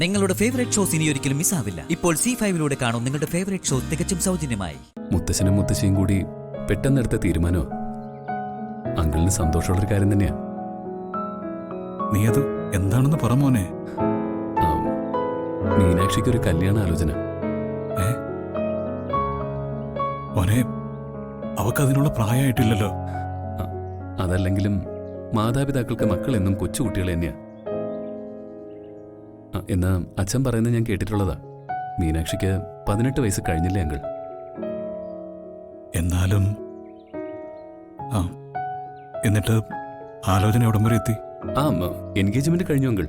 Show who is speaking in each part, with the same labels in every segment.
Speaker 1: നിങ്ങളുടെ favourite shows ഇനി ഒരിക്കലും മിസ്സാവില്ല. ഇപ്പോൾ C5 കാണും നിങ്ങളുടെ ഫേവറേറ്റ് ഷോ തികച്ചും സൗജന്യമായി.
Speaker 2: മുത്തശ്ശനും മുത്തശ്ശിയും കൂടി പെട്ടെന്നെടുത്ത തീരുമാനമോ അങ്കിളിന് സന്തോഷമുള്ളൊരു കാര്യം തന്നെയാ.
Speaker 3: നീ അത് എന്താണെന്ന് പറ മോനെ.
Speaker 2: മീനാക്ഷിക്ക് ഒരു കല്യാണ ആലോചന.
Speaker 3: മോനെ, അവക്കതിനുള്ള പ്രായമായിട്ടില്ലല്ലോ.
Speaker 2: അതല്ലെങ്കിലും മാതാപിതാക്കൾക്ക് മക്കൾ എന്നും കൊച്ചുകുട്ടികൾ തന്നെയാ. എന്നാ അച്ഛൻ പറയുന്നത് ഞാൻ കേട്ടിട്ടുള്ളതാ. മീനാക്ഷിക്ക് 18 വയസ്സ് കഴിഞ്ഞില്ലേ അങ്കിൾ?
Speaker 3: എന്നാലും എന്നിട്ട് ആലോചന എവിടം വരെ എത്തി?
Speaker 2: എൻഗേജ്മെന്റ് കഴിഞ്ഞു അങ്കിൾ.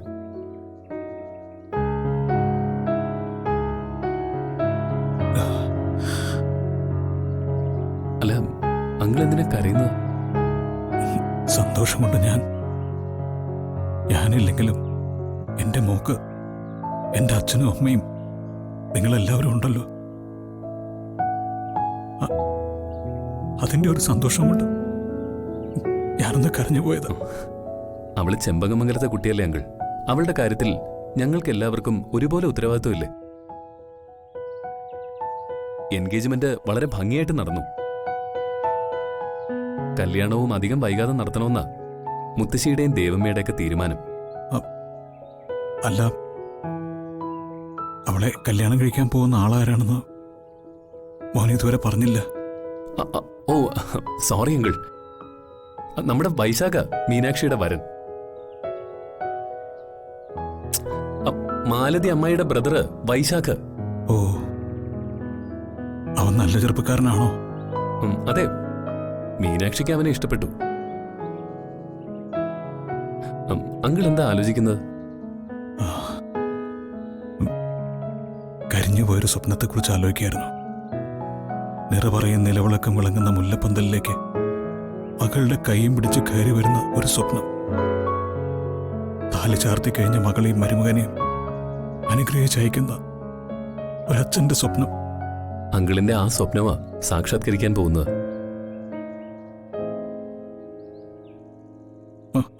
Speaker 2: അല്ല, അങ്കിൾ എന്തിനാ കരയുന്നത്?
Speaker 3: സന്തോഷമുണ്ട്. ഞാനില്ലെങ്കിലും എന്റെ മോക്ക് എന്റെ അച്ഛനും അമ്മയും നിങ്ങളെല്ലാവരും ഉണ്ടല്ലോ. അതിന്റെ ഒരു സന്തോഷം കൊണ്ട് ഞാനൊന്ന് കരഞ്ഞു പോയത്.
Speaker 2: അവള് ചെമ്പകമംഗലത്തെ കുട്ടിയല്ലേ അങ്കിൾ? അവളുടെ കാര്യത്തിൽ ഞങ്ങൾക്ക് എല്ലാവർക്കും ഒരുപോലെ ഉത്തരവാദിത്വമില്ലേ? എൻഗേജ്മെന്റ് വളരെ ഭംഗിയായിട്ട് നടന്നു. കല്യാണവും അധികം വൈകാതെ നടത്തണമെന്നാ മുത്തശ്ശിയുടെയും ദേവമ്മയുടെയൊക്കെ തീരുമാനം.
Speaker 3: അല്ല, അവളെ കല്യാണം കഴിക്കാൻ പോകുന്ന ആളാരാണെന്ന് മോനെ ഇതുവരെ പറഞ്ഞില്ല.
Speaker 2: ഓ സോറി അങ്കിൾ. നമ്മുടെ വൈശാഖ, മീനാക്ഷിയുടെ വരൻ. മാലതി അമ്മയുടെ ബ്രദറ് വൈശാഖ്.
Speaker 3: ഓ, അവൻ നല്ല ചെറുപ്പക്കാരനാണോ?
Speaker 2: അതെ, മീനാക്ഷിക്ക് അവനെ ഇഷ്ടപ്പെട്ടു. അങ്കിൾ എന്താ ആലോചിക്കുന്നത്?
Speaker 3: കരിഞ്ഞുപോയൊരു സ്വപ്നത്തെക്കുറിച്ച് ആലോചിക്കായിരുന്നു. നിറപറയും നിലവിളക്കം വിളങ്ങുന്ന മുല്ലപ്പന്തലിലേക്ക് മകളുടെ കൈയും പിടിച്ച് കയറി വരുന്ന ഒരു സ്വപ്നം. താലി ചാർത്തി കഴിഞ്ഞ മകളെയും മരുമകനെയും അനുഗ്രഹിച്ചയക്കുന്ന ഒരച്ഛന്റെ സ്വപ്നം.
Speaker 2: അങ്കിളിന്റെ ആ സ്വപ്നമാ സാക്ഷാത്കരിക്കാൻ പോകുന്നത്.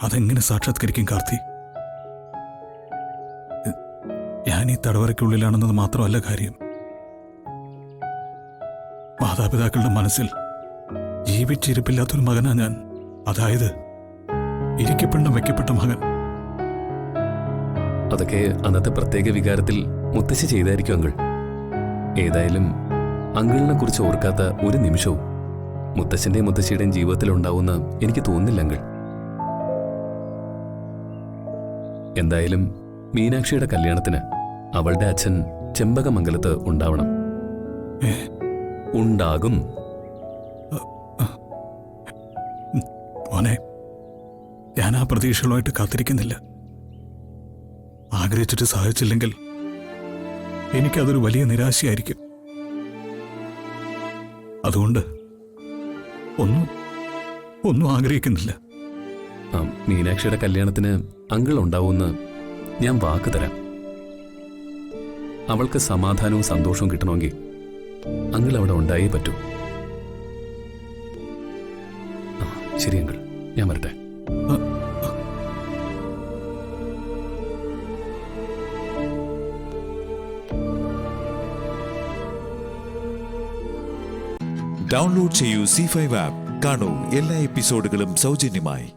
Speaker 3: അതെങ്ങനെ സാക്ഷാത്കരിക്കും കാർത്തി? ഞാൻ ഈ തടവറയ്ക്കുള്ളിലാണെന്നത് മാത്രമല്ല കാര്യം. മാതാപിതാക്കളുടെ മനസ്സിൽ ജീവിച്ചിരിപ്പില്ലാത്തൊരു മകനാ ഞാൻ. അതായത് ഇരിക്കപ്പെട്ടും വെക്കപ്പെട്ട മകൻ.
Speaker 2: അതൊക്കെ അന്നത്തെ പ്രത്യേക വികാരത്തിൽ മുത്തശ്ശി ചെയ്തായിരിക്കും അങ്കിൾ. ഏതായാലും അങ്കിളിനെ കുറിച്ച് ഓർക്കാത്ത ഒരു നിമിഷവും മുത്തശ്ശന്റെയും മുത്തശ്ശിയുടെയും ജീവിതത്തിൽ ഉണ്ടാവുമെന്ന് എനിക്ക് തോന്നുന്നില്ല അങ്കിൾ. എന്തായാലും മീനാക്ഷിയുടെ കല്യാണത്തിന് അവളുടെ അച്ഛൻ ചെമ്പകമംഗലത്ത് ഉണ്ടാവണം. ഉണ്ടാകും.
Speaker 3: മോനെ, ഞാൻ ആ പ്രതീക്ഷകളുമായിട്ട് കാത്തിരിക്കുന്നില്ല. ആഗ്രഹിച്ചിട്ട് സാധിച്ചില്ലെങ്കിൽ എനിക്കതൊരു വലിയ നിരാശയായിരിക്കും. അതുകൊണ്ട് ഒന്നും ആഗ്രഹിക്കുന്നില്ല.
Speaker 2: മീനാക്ഷിയുടെ കല്യാണത്തിന് അങ്കിൾ ഉണ്ടാവുമെന്ന് ഞാൻ വാക്ക് തരാം. അവൾക്ക് സമാധാനവും സന്തോഷവും കിട്ടണമെങ്കിൽ അങ്കിൾ അവിടെ ഉണ്ടായേ പറ്റൂ. ശരി അങ്കിൾ, ഞാൻ വരട്ടെ.
Speaker 4: ഡൗൺലോഡ് ചെയ്യൂ C5 ആപ്പ്. കാണൂ എല്ലാ എപ്പിസോഡുകളും സൗജന്യമായി.